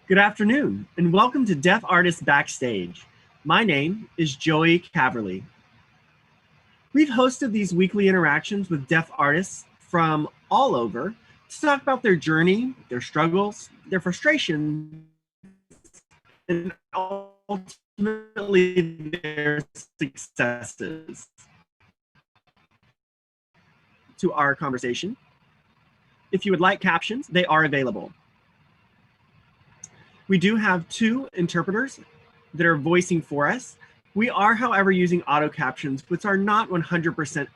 Good afternoon, and welcome to Deaf Artists Backstage. My name is Joey Caverly. We've hosted these weekly interactions with deaf artists from all over to talk about their journey, their struggles, their frustrations, and ultimately their successes. To our conversation. If you would like captions, they are available. We do have two interpreters that are voicing for us. We are, however, using auto captions, which are not 100%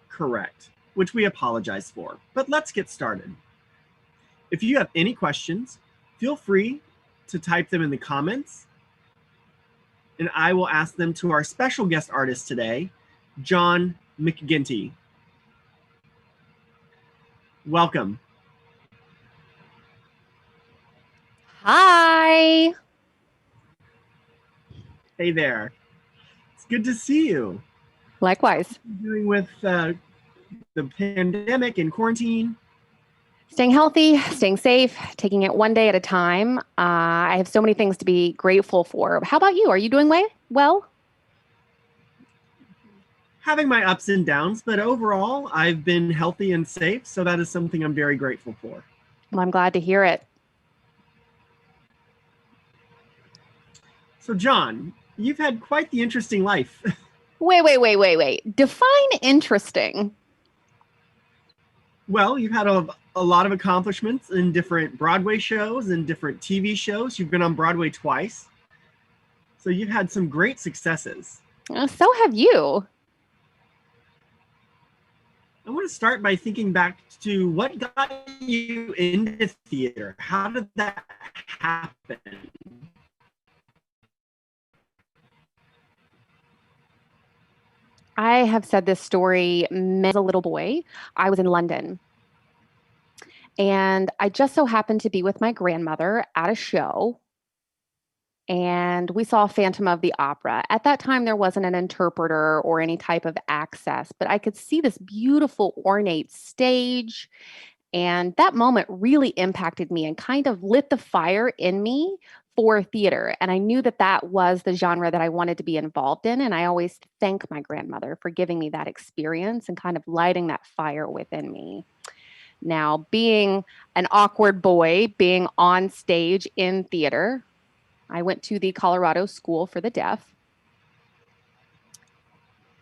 correct, which we apologize for. But let's get started. If you have any questions, feel free to type them in the comments, and I will ask them to our special guest artist today, John McGinty. Welcome. Hi. Hey there. It's good to see you. Likewise. What are you doing with the pandemic and quarantine? Staying healthy, staying safe, taking it one day at a time. I have so many things to be grateful for. How about you? Are you doing well? Having my ups and downs, but overall, I've been healthy and safe, so that is something I'm very grateful for. Well, I'm glad to hear it. So, John, you've had quite the interesting life. Wait. Define interesting. Well, you've had a lot of accomplishments in different Broadway shows and different TV shows. You've been on Broadway twice. So you've had some great successes. So have you. I want to start by thinking back to what got you into theater. How did that happen? I have said this story as a little boy. I was in London, and I just so happened to be with my grandmother at a show, and we saw Phantom of the Opera. At that time, there wasn't an interpreter or any type of access, but I could see this beautiful, ornate stage. And that moment really impacted me and kind of lit the fire in me for theater. And I knew that that was the genre that I wanted to be involved in. And I always thank my grandmother for giving me that experience and kind of lighting that fire within me. Now, being an awkward boy, being on stage in theater, I went to the Colorado School for the Deaf.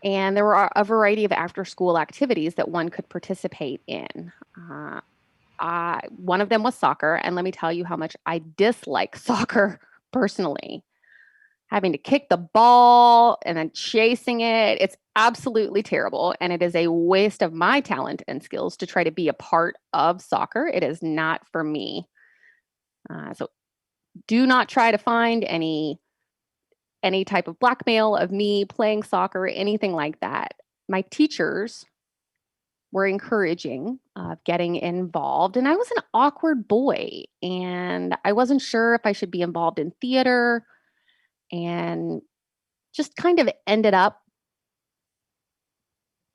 And there were a variety of after school activities that one could participate in. One of them was soccer. And let me tell you how much I dislike soccer personally. Having to kick the ball and then chasing it, it's absolutely terrible. And it is a waste of my talent and skills to try to be a part of soccer. It is not for me. So do not try to find any type of blackmail of me playing soccer, anything like that. My teachers were encouraging of getting involved, and I was an awkward boy, and I wasn't sure if I should be involved in theater, and just kind of ended up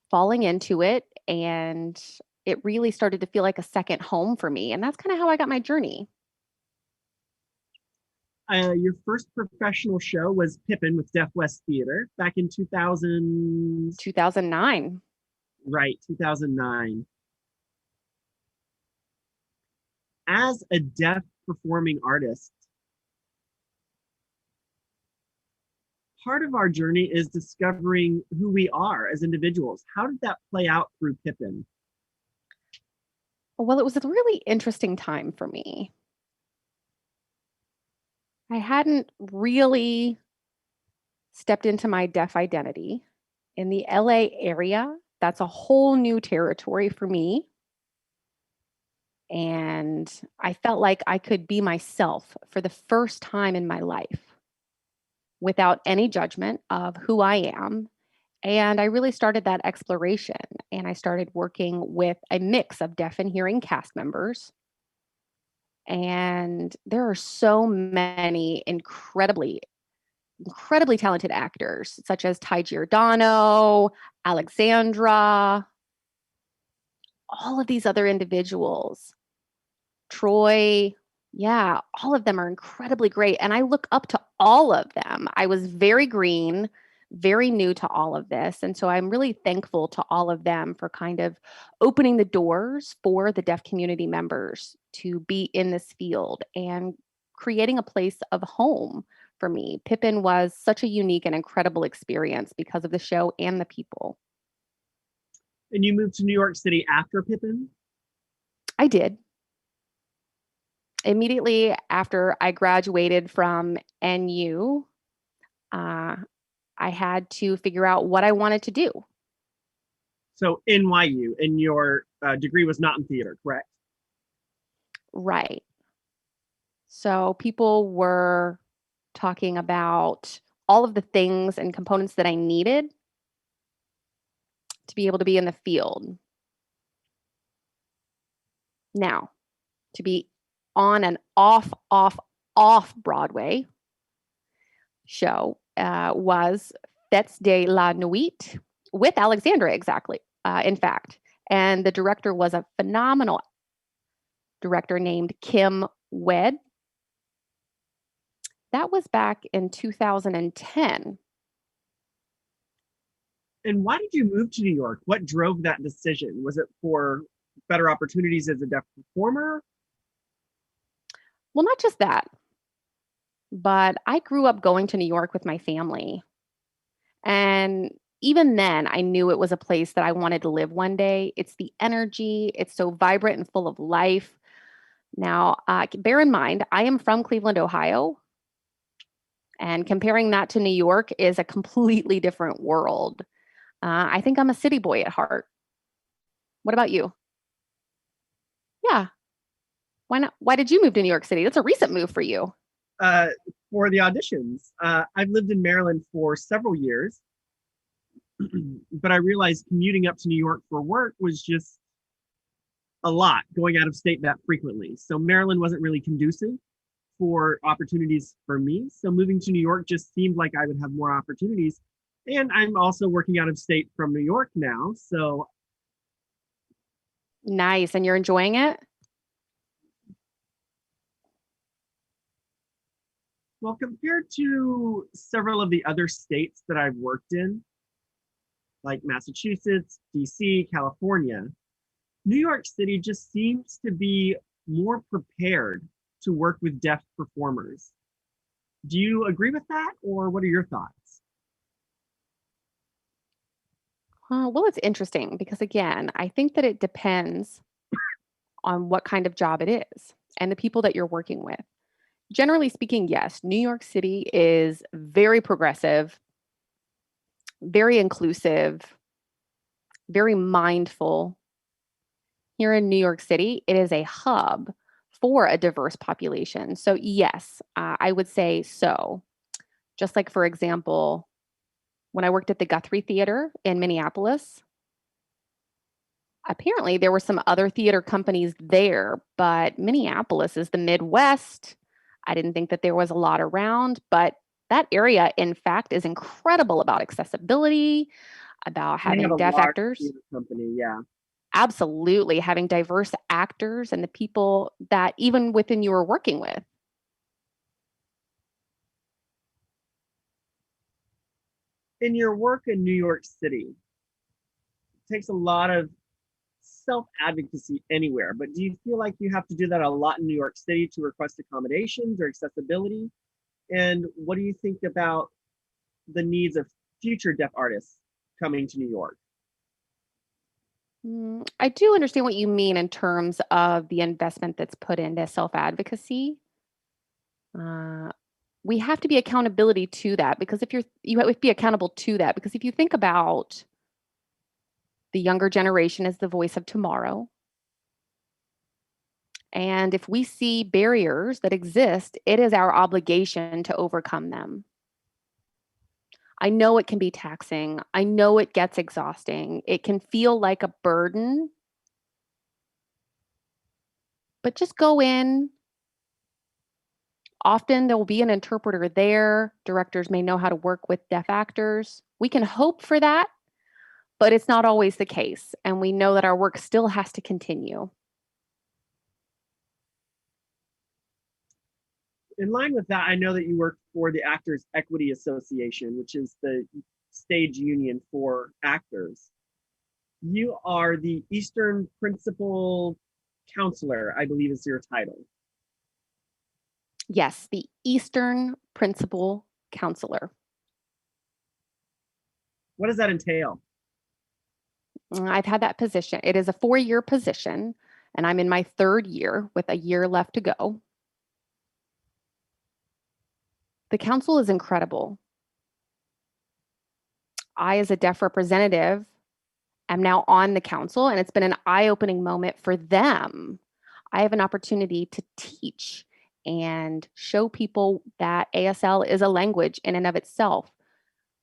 falling into it, and it really started to feel like a second home for me, and that's kind of how I got my journey. Your first professional show was Pippin with Deaf West Theater back in 2009. Right, 2009. As a deaf performing artist, part of our journey is discovering who we are as individuals. How did that play out through Pippin? Well, it was a really interesting time for me. I hadn't really stepped into my deaf identity in the LA area. That's a whole new territory for me. And I felt like I could be myself for the first time in my life without any judgment of who I am. And I really started that exploration. And I started working with a mix of deaf and hearing cast members. And there are so many incredibly talented actors, such as Ty Giordano, Alexandra, all of these other individuals, Troy, Yeah, all of them are incredibly great, and I look up to all of them. I was very green, very new to all of this, and so I'm really thankful to all of them for kind of opening the doors for the deaf community members to be in this field and creating a place of home for me. Pippin was such a unique and incredible experience because of the show and the people. And you moved to New York City after Pippin? I did. Immediately after I graduated from NU, uh, I had to figure out what I wanted to do. So NYU, and your degree was not in theater, correct? Right. So people were talking about all of the things and components that I needed to be able to be in the field. Now, to be on an off Broadway show was Fêtes de la Nuit with Alexandra, exactly, in fact. And the director was a phenomenal director named Kim Wed. That was back in 2010. And why did you move to New York? What drove that decision? Was it for better opportunities as a deaf performer? Well, not just that, but I grew up going to New York with my family. And even then, I knew it was a place that I wanted to live one day. It's the energy, it's so vibrant and full of life. Now, bear in mind, I am from Cleveland, Ohio, and comparing that to New York is a completely different world. I think I'm a city boy at heart. What about you? Yeah. Why not? Why did you move to New York City? That's a recent move for you. Uh, for the auditions, I've lived in Maryland for several years, but I realized commuting up to New York for work was just a lot, going out of state that frequently. So Maryland wasn't really conducive for opportunities for me. So moving to New York just seemed like I would have more opportunities. And I'm also working out of state from New York now. So, Nice. And you're enjoying it? well, compared to several of the other states that I've worked in, like Massachusetts, DC, California, New York City just seems to be more prepared to work with deaf performers. Do you agree with that, or what are your thoughts? Well, it's interesting because, again, I think that it depends on what kind of job it is and the people that you're working with. Generally speaking, yes, New York City is very progressive, very inclusive, very mindful. Here in New York City, it is a hub for a diverse population. So, yes, I would say so. Just like, for example, when I worked at the Guthrie Theater in Minneapolis, apparently there were some other theater companies there, but Minneapolis is the Midwest. I didn't think that there was a lot around, but that area, in fact, is incredible about accessibility, about They have having a deaf large actors. theater company, yeah. Absolutely, having diverse actors and the people that even within you are working with. In your work in New York City, it takes a lot of self advocacy anywhere, but do you feel like you have to do that a lot in New York City to request accommodations or accessibility? And what do you think about the needs of future deaf artists coming to New York? I do understand what you mean in terms of the investment that's put into self advocacy. Uh, we have to be accountability to that because if you have to be accountable to that because if you think about the younger generation as the voice of tomorrow, and if we see barriers that exist, it is our obligation to overcome them. I know it can be taxing. I know it gets exhausting. It can feel like a burden, but just go in. Often there will be an interpreter there. Directors may know how to work with deaf actors. We can hope for that, but it's not always the case. And we know that our work still has to continue. In line with that, I know that you work for the Actors Equity Association, which is the stage union for actors. You are the Eastern Principal Counselor, I believe is your title. Yes, the Eastern Principal Counselor. What does that entail? I've had that position. It is a 4-year position, and I'm in my 3rd year with a year left to go. The council is incredible. I, as a deaf representative, am now on the council, and it's been an eye-opening moment for them. I have an opportunity to teach and show people that ASL is a language in and of itself.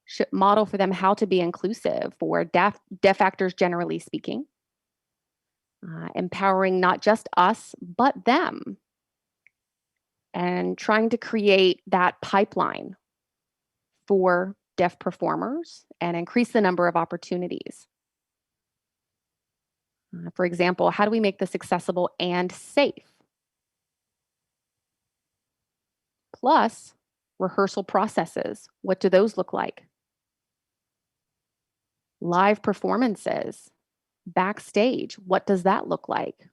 Should model for them how to be inclusive for deaf actors, generally speaking, empowering not just us, but them, and trying to create that pipeline for deaf performers and increase the number of opportunities. For example, how do we make this accessible and safe? Plus, rehearsal processes. What do those look like? Live performances, backstage. What does that look like?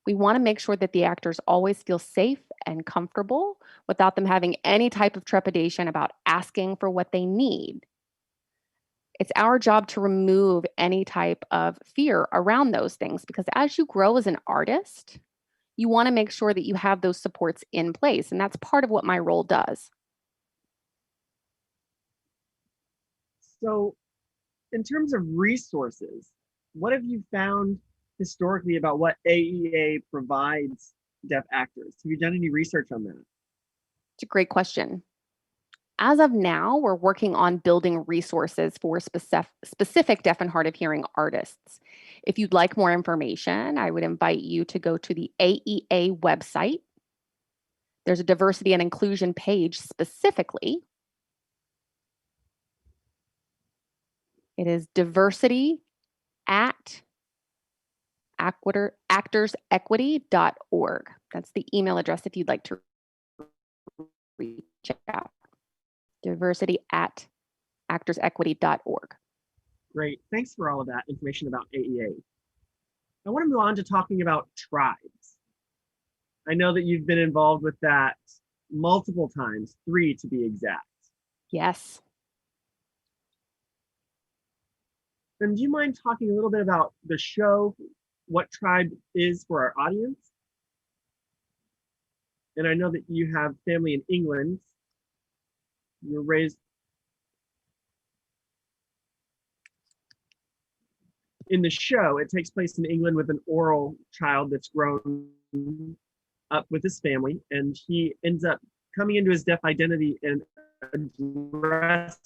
We want to make sure that the actors always feel safe and comfortable without them having any type of trepidation about asking for what they need. It's our job to remove any type of fear around those things, because as you grow as an artist, you want to make sure that you have those supports in place. And that's part of what my role does. So, in terms of resources, what have you found historically about what AEA provides deaf actors? Have you done any research on that? It's a great question. As of now, we're working on building resources for specific deaf and hard of hearing artists. If you'd like more information, I would invite you to go to the AEA website. There's a diversity and inclusion page specifically. It is diversity at actorsequity.org. That's the email address if you'd like to reach out. Diversity at actorsequity.org. Great. Thanks for all of that information about AEA. I want to move on to talking about tribes. I know that you've been involved with that multiple times, 3 to be exact. Yes. And do you mind talking a little bit about the show, what tribe is for our audience? And I know that you have family in England. You were raised in the show. It takes place in England with an oral child that's grown up with his family, and he ends up coming into his deaf identity and addressing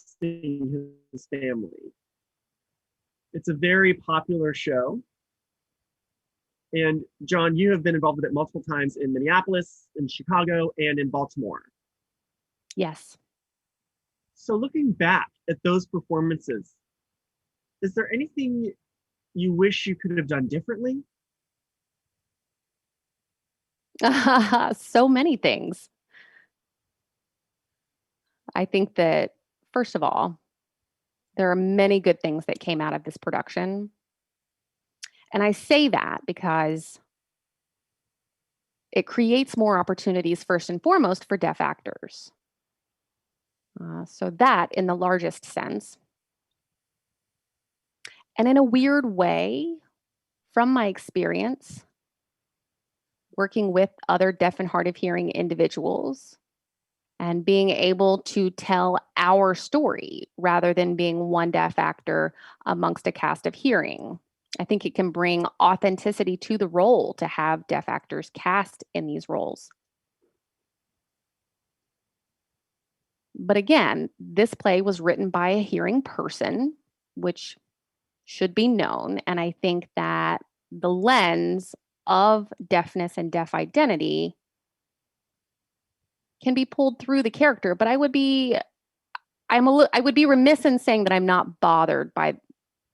his family. It's a very popular show. And John, you have been involved with it multiple times in Minneapolis, in Chicago, and in Baltimore. Yes. So looking back at those performances, is there anything you wish you could have done differently? So many things. I think that, first of all, there are many good things that came out of this production. And I say that because it creates more opportunities, first and foremost, for deaf actors. So that in the largest sense. And in a weird way, from my experience working with other deaf and hard of hearing individuals and being able to tell our story rather than being one deaf actor amongst a cast of hearing, I think it can bring authenticity to the role to have deaf actors cast in these roles. But again, this play was written by a hearing person, which should be known. And I think that the lens of deafness and deaf identity can be pulled through the character, but I would be remiss in saying that I'm not bothered by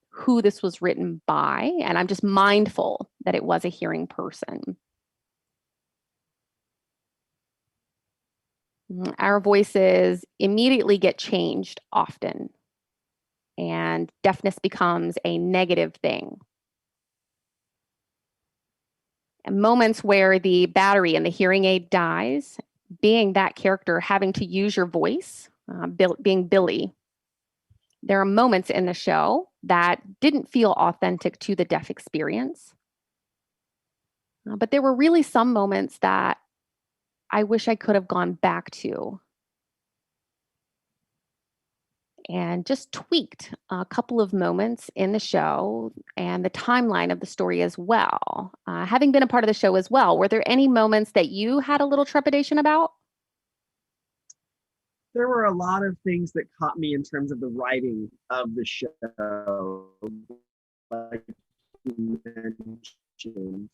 who this was written by, and I'm just mindful that it was a hearing person. Our voices immediately get changed often, and deafness becomes a negative thing. And moments where the battery in the hearing aid dies, being that character, having to use your voice, being Billy, there are moments in the show that didn't feel authentic to the deaf experience. But there were really some moments that I wish I could have gone back to and just tweaked a couple of moments in the show and the timeline of the story as well. Having been a part of the show as well, were there any moments that you had a little trepidation about? There were a lot of things that caught me in terms of the writing of the show, like you mentioned.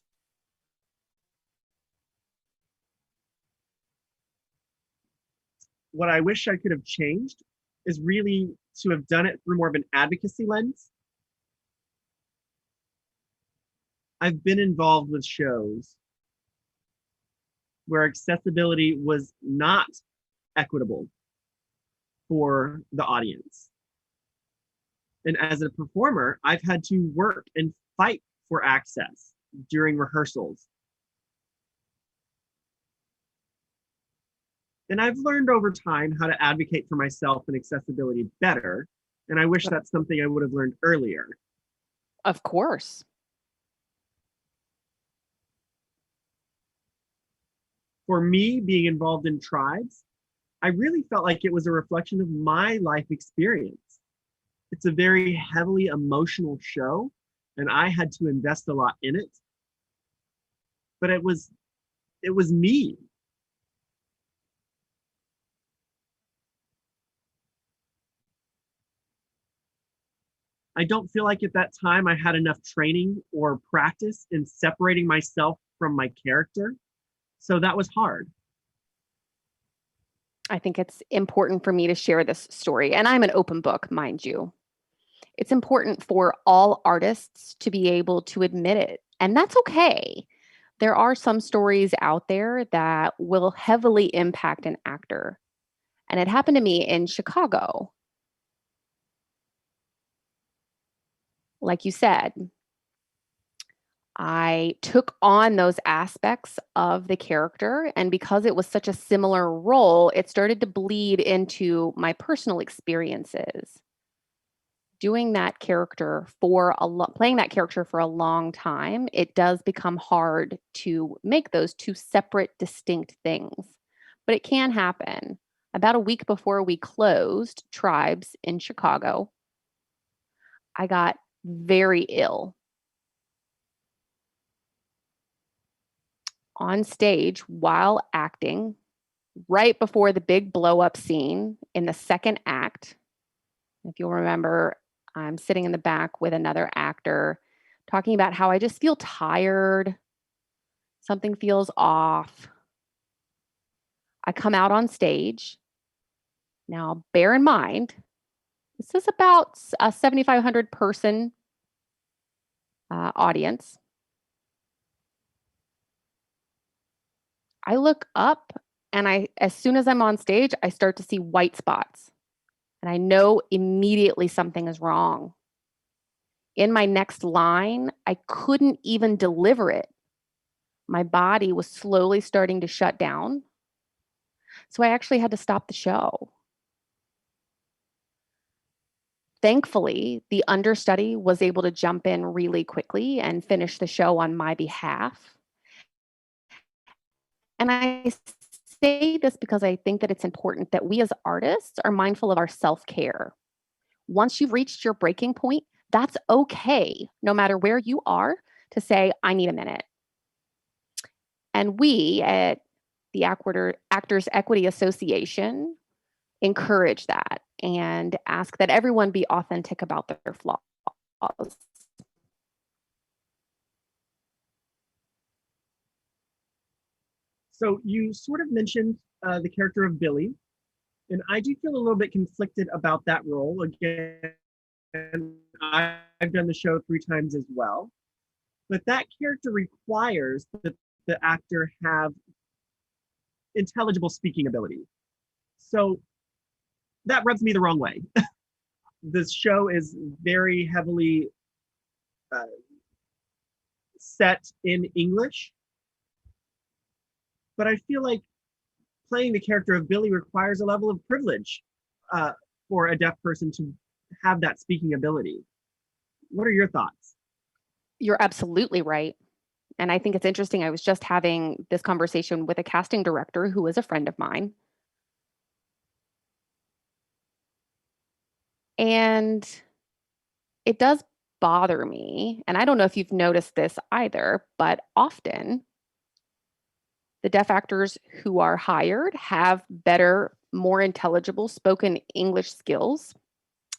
What I wish I could have changed is really to have done it through more of an advocacy lens. I've been involved with shows where accessibility was not equitable for the audience. And as a performer, I've had to work and fight for access during rehearsals. And I've learned over time how to advocate for myself and accessibility better. And I wish that's something I would have learned earlier. Of course. For me, being involved in tribes, I really felt like it was a reflection of my life experience. It's a very heavily emotional show, and I had to invest a lot in it. But it was me. I don't feel like at that time I had enough training or practice in separating myself from my character. So that was hard. I think it's important for me to share this story, and I'm an open book, mind you. It's important for all artists to be able to admit it, and that's okay. There are some stories out there that will heavily impact an actor, and it happened to me in Chicago. Like you said, I took on those aspects of the character, and because it was such a similar role, it started to bleed into my personal experiences. Doing that character playing that character for a long time, it does become hard to make those two separate, distinct things. But it can happen. About a week before we closed Tribes in Chicago, I got very ill. On stage while acting, right before the big blow up scene in the second act. If you'll remember, I'm sitting in the back with another actor talking about how I just feel tired. Something feels off. I come out on stage. Now, bear in mind, this is about a 7,500 person audience. I look up and as soon as I'm on stage, I start to see white spots. And I know immediately something is wrong. In my next line, I couldn't even deliver it. My body was slowly starting to shut down. So I actually had to stop the show. Thankfully, the understudy was able to jump in really quickly and finish the show on my behalf. And I say this because I think that it's important that we as artists are mindful of our self-care. Once you've reached your breaking point, that's okay, no matter where you are, to say, I need a minute. And we at the Actors Equity Association encourage that and ask that everyone be authentic about their flaws. So you sort of mentioned the character of Billy, and I do feel a little bit conflicted about that role. Again, I've done the show 3 times as well, but that character requires that the actor have intelligible speaking ability. So that rubs me the wrong way. This show is very heavily uh, set in English, but I feel like playing the character of Billy requires a level of privilege uh, for a deaf person to have that speaking ability. What are your thoughts? You're absolutely right. And I think it's interesting. I was just having this conversation with a casting director who is a friend of mine. And it does bother me. And I don't know if you've noticed this either, but often the deaf actors who are hired have better, more intelligible spoken English skills.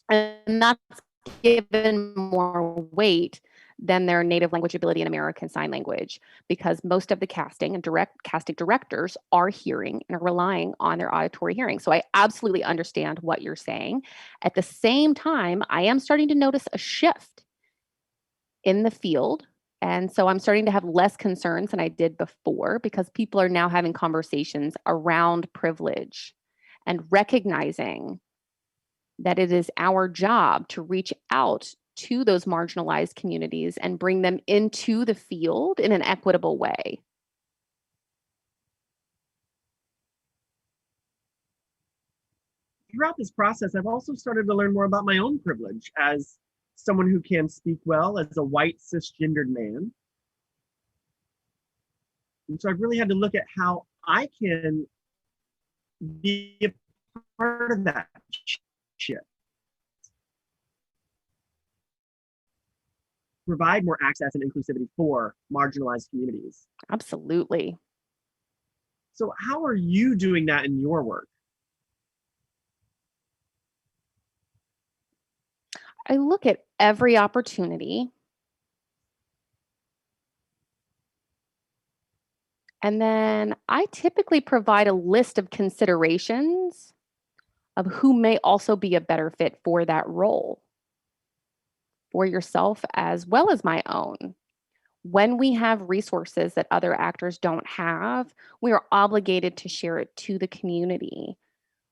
And that's given more weight than their native language ability in American Sign Language, because most of the casting and direct casting directors are hearing and are relying on their auditory hearing. So I absolutely understand what you're saying. At the same time, I am starting to notice a shift in the field. And so I'm starting to have less concerns than I did before, because people are now having conversations around privilege and recognizing that it is our job to reach out to those marginalized communities and bring them into the field in an equitable way. Throughout this process, I've also started to learn more about my own privilege as someone who can speak well as a white cisgendered man. And so I've really had to look at how I can be a part of that shift, provide more access and inclusivity for marginalized communities. Absolutely. So, how are you doing that in your work? I look at every opportunity, and then I typically provide a list of considerations of who may also be a better fit for that role, for yourself as well as my own. When we have resources that other actors don't have, we are obligated to share it to the community.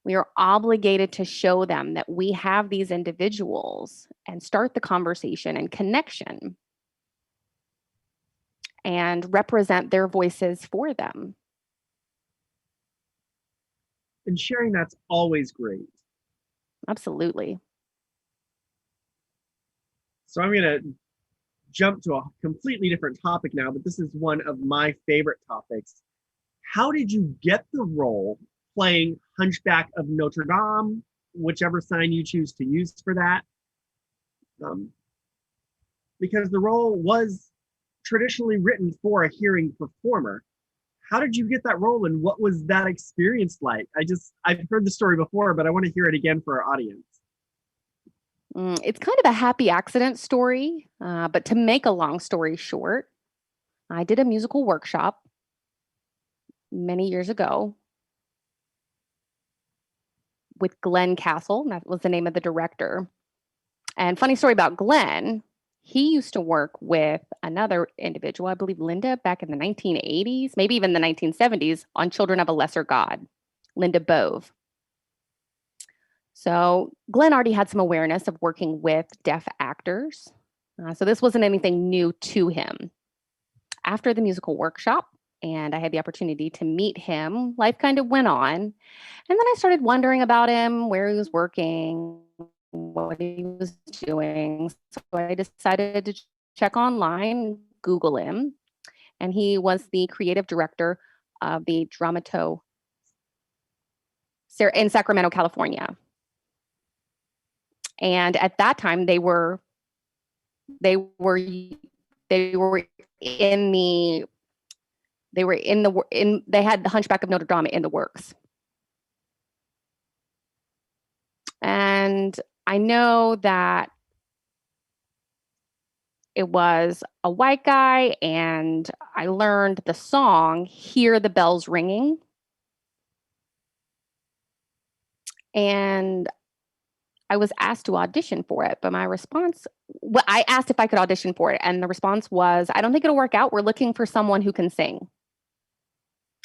We are obligated to show them that we have these individuals and start the conversation and connection and represent their voices for them. And sharing that's always great. Absolutely. So, I'm going to jump to a completely different topic now, but this is one of my favorite topics. How did you get the role playing Hunchback of Notre Dame, whichever sign you choose to use for that? Because the role was traditionally written for a hearing performer. How did you get that role, and what was that experience like? I've heard the story before, but I want to hear it again for our audience. It's kind of a happy accident story, but to make a long story short, I did a musical workshop many years ago with Glenn Castle. That was the name of the director. And funny story about Glenn, he used to work with another individual, I believe Linda, back in the 1980s, maybe even the 1970s, on Children of a Lesser God, Linda Bove. So Glenn already had some awareness of working with deaf actors. So this wasn't anything new to him. After the musical workshop, and I had the opportunity to meet him, life kind of went on. And then I started wondering about him, where he was working, what he was doing. So I decided to check online, Google him. And he was the creative director of the Dramato in Sacramento, California. And at that time, they had the Hunchback of Notre Dame in the works. And I know that it was a white guy, and I learned the song Hear the Bells Ringing. And I was asked to audition for it, but my response, I asked if I could audition for it, and the response was, I don't think it'll work out. We're looking for someone who can sing.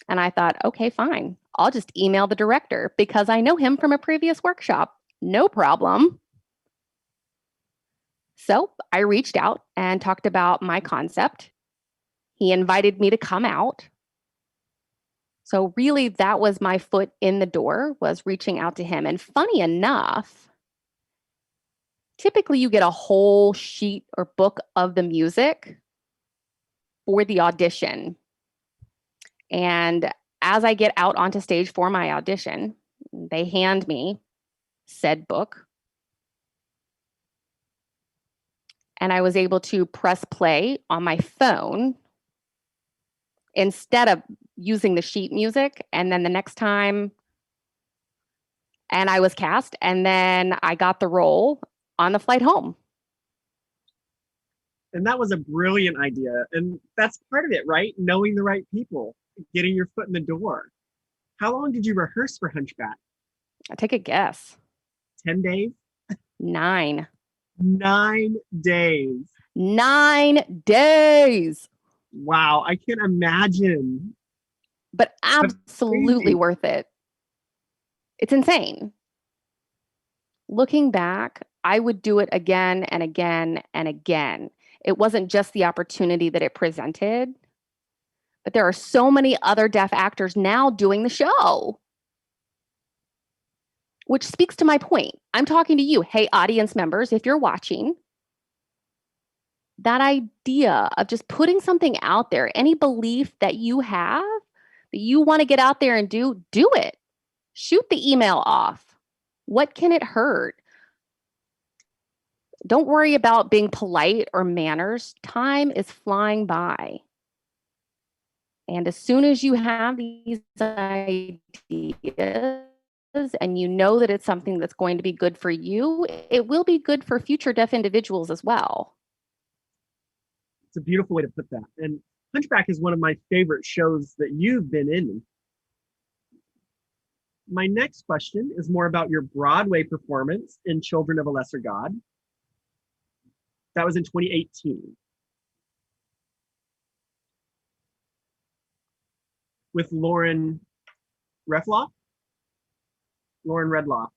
And I thought, okay, fine. I'll just email the director because I know him from a previous workshop. No problem. So I reached out and talked about my concept. He invited me to come out. So really that was my foot in the door, was reaching out to him. And funny enough, typically you get a whole sheet or book of the music for the audition. And as I get out onto stage for my audition, they hand me said book. And I was able to press play on my phone instead of using the sheet music. And then the next time, and I was cast, and then I got the role on the flight home. And that was a brilliant idea. And that's part of it, right? Knowing the right people, getting your foot in the door. How long did you rehearse for Hunchback? I'll take a guess. 10 days? 9. 9 days. 9 days. Wow, I can't imagine. But absolutely worth it. It's insane. Looking back, I would do it again and again and again. It wasn't just the opportunity that it presented, but there are so many other deaf actors now doing the show. Which speaks to my point. I'm talking to you. Hey, audience members, if you're watching, that idea of just putting something out there, any belief that you have, that you want to get out there and do it. Shoot the email off. What can it hurt? Don't worry about being polite or manners. Time is flying by. And as soon as you have these ideas and you know that it's something that's going to be good for you, it will be good for future deaf individuals as well. It's a beautiful way to put that. And Hunchback is one of my favorite shows that you've been in. My next question is more about your Broadway performance in Children of a Lesser God. That was in 2018. With Lauren Redlaw? Lauren Redlaw.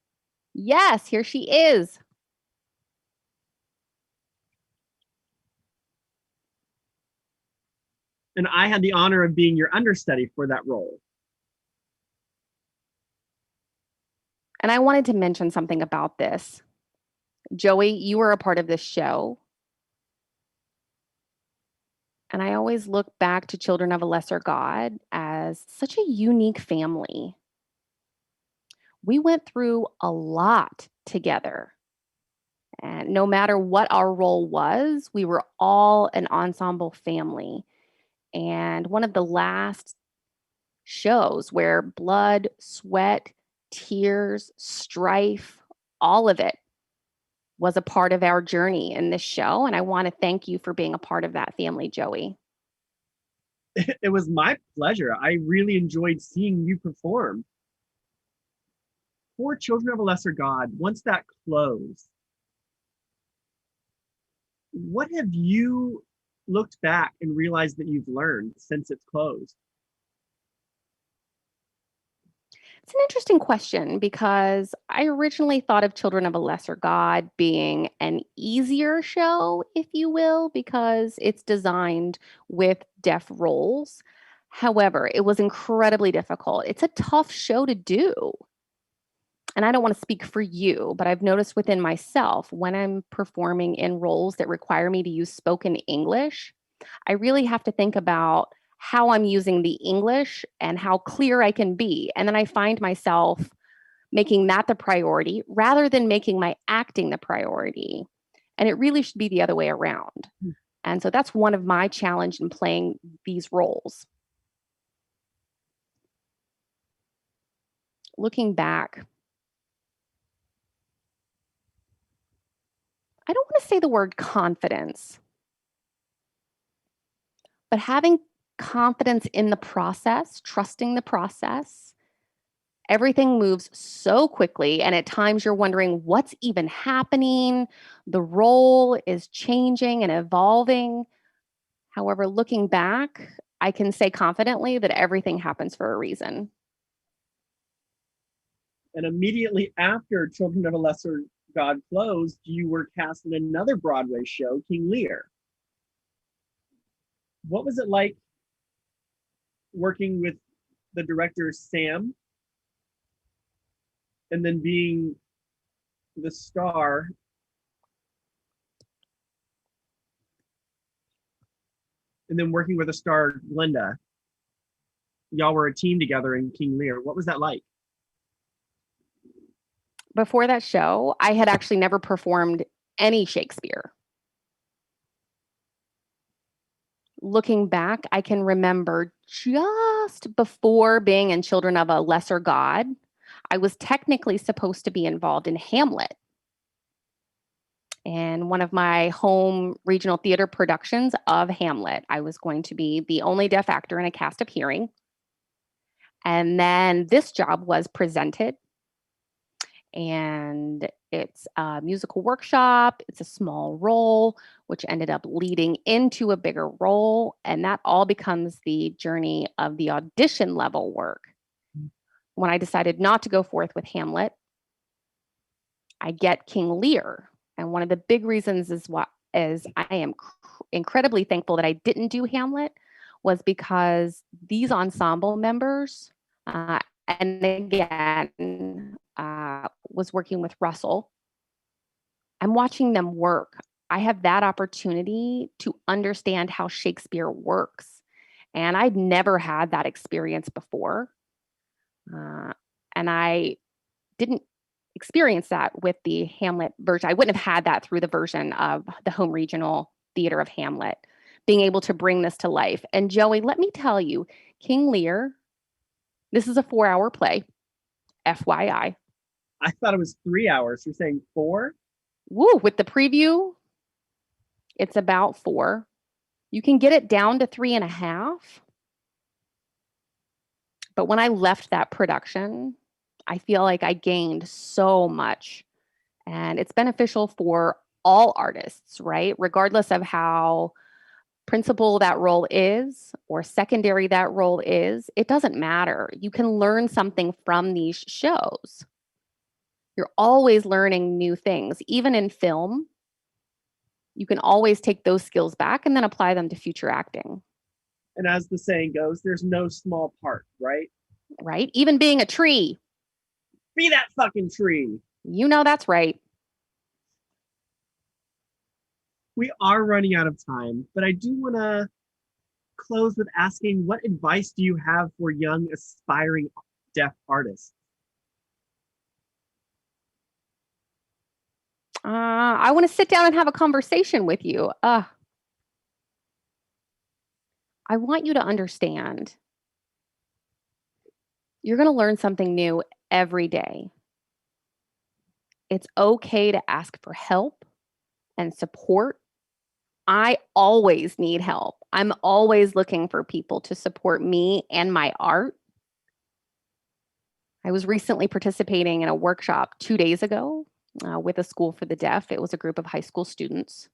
Yes, here she is. And I had the honor of being your understudy for that role. And I wanted to mention something about this. Joey, you were a part of this show. And I always look back to Children of a Lesser God as such a unique family. We went through a lot together. And no matter what our role was, we were all an ensemble family. And one of the last shows where blood, sweat, tears, strife, all of it was a part of our journey in this show. And I want to thank you for being a part of that family, Joey. It was my pleasure. I really enjoyed seeing you perform. For Children of a Lesser God, once that closed, what have you looked back and realized that you've learned since it's closed? It's an interesting question because I originally thought of Children of a Lesser God being an easier show, if you will, because it's designed with deaf roles. However, it was incredibly difficult. It's a tough show to do. And I don't want to speak for you, but I've noticed within myself when I'm performing in roles that require me to use spoken English, I really have to think about how I'm using the English and how clear I can be. And then I find myself making that the priority rather than making my acting the priority. And it really should be the other way around. And so that's one of my challenge in playing these roles. Looking back, I don't want to say the word confidence, but having confidence in the process, trusting the process. Everything moves so quickly, and at times you're wondering what's even happening. The role is changing and evolving. However, looking back, I can say confidently that everything happens for a reason. And immediately after Children of a Lesser God closed, you were cast in another Broadway show, King Lear. What was it like working with the director Sam and then being the star and then working with a star, Glenda? Y'all were a team together in King Lear. What was that like? Before that show, I had actually never performed any Shakespeare. Looking back, I can remember just before being in Children of a Lesser God, I was technically supposed to be involved in Hamlet. And one of my home regional theater productions of Hamlet, I was going to be the only deaf actor in a cast of hearing. And then this job was presented, and it's a musical workshop. It's a small role, which ended up leading into a bigger role. And that all becomes the journey of the audition level work. When I decided not to go forth with Hamlet, I get King Lear. And one of the big reasons is I am incredibly thankful that I didn't do Hamlet was because these ensemble members, and again, was working with Russell. I'm watching them work. I have that opportunity to understand how Shakespeare works. And I'd never had that experience before. And I didn't experience that with the Hamlet version. I wouldn't have had that through the version of the home regional theater of Hamlet, being able to bring this to life. And Joey, let me tell you, King Lear, this is a 4-hour play, FYI. I thought it was 3 hours. You're saying 4? Woo, with the preview, it's about 4. You can get it down to 3.5. But when I left that production, I feel like I gained so much. And it's beneficial for all artists, right? Regardless of how principal that role is or secondary that role is, it doesn't matter. You can learn something from these shows. You're always learning new things. Even in film, you can always take those skills back and then apply them to future acting. And as the saying goes, there's no small part, right? Right? Even being a tree. Be that fucking tree. You know that's right. We are running out of time, but I do want to close with asking, what advice do you have for young aspiring deaf artists? I want to sit down and have a conversation with you. I want you to understand you're going to learn something new every day. It's okay to ask for help and support. I always need help. I'm always looking for people to support me and my art. I was recently participating in a workshop 2 days ago with a school for the deaf. It was a group of high school students.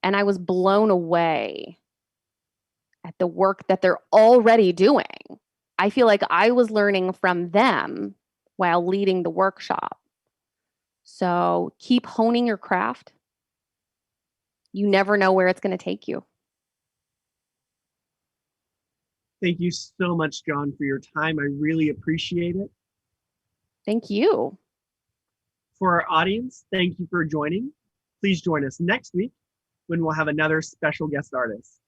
And I was blown away at the work that they're already doing. I feel like I was learning from them while leading the workshop. So keep honing your craft. You never know where it's going to take you. Thank you so much, John, for your time. I really appreciate it. Thank you. For our audience, thank you for joining. Please join us next week when we'll have another special guest artist.